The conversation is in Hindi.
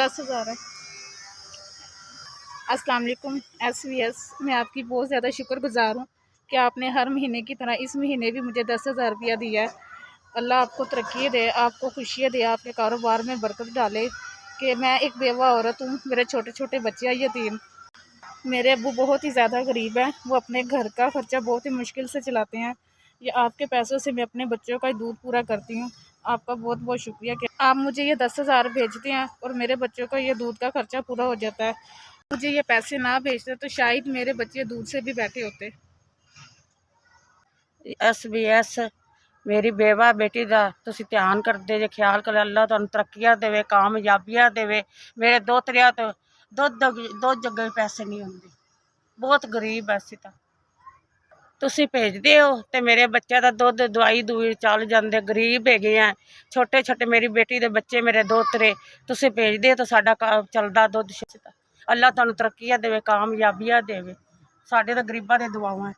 10,000 है। अस्सलाम वालेकुम SVS, मैं आपकी बहुत ज़्यादा शुक्रगुज़ार हूँ कि आपने हर महीने की तरह इस महीने भी मुझे 10,000 रुपया दिया है। अल्लाह आपको तरक्की दे, आपको खुशियाँ दे, आपके कारोबार में बरकत डाले। कि मैं एक बेवा औरत हूँ, मेरे छोटे छोटे बच्चे हैं यतीम। मेरे अब्बू बहुत ही ज़्यादा गरीब हैं, वो अपने घर का ख़र्चा बहुत ही मुश्किल से चलाते हैं। ये आपके पैसों से मैं अपने बच्चों का दूध पूरा करती हूँ। आपका बहुत बहुत शुक्रिया कि आप मुझे ये 10,000 भेजते हैं और मेरे बच्चों का ये दूध का ख़र्चा पूरा हो जाता है। मुझे ये पैसे ना भेजते तो शायद मेरे बच्चे दूध से भी बैठे होते। SBS मेरी बेवा बेटी का तुसीं ध्यान करदे जे, ख्याल करे। अल्लाह तुहानूं तरक्कियां देवे, कामयाबियां देवे। मेरे दोतरिया तो दुध जग्गे भी पैसे नहीं होंदे, बहुत गरीब है असीं तां। तुसीं भेजदे हो ते मेरे बच्चों का दुध दवाई दूई चल जांदे। गरीब हैगे आ, छोटे छोटे मेरी बेटी दे बच्चे, मेरे दोतरे। तुसीं भेजदे हो तो साडा चलदा दुध। अल्लाह तुहानूं तरक्कियां देवे, कामयाबियां देवे। साडे तां गरीबां दी दुआवां।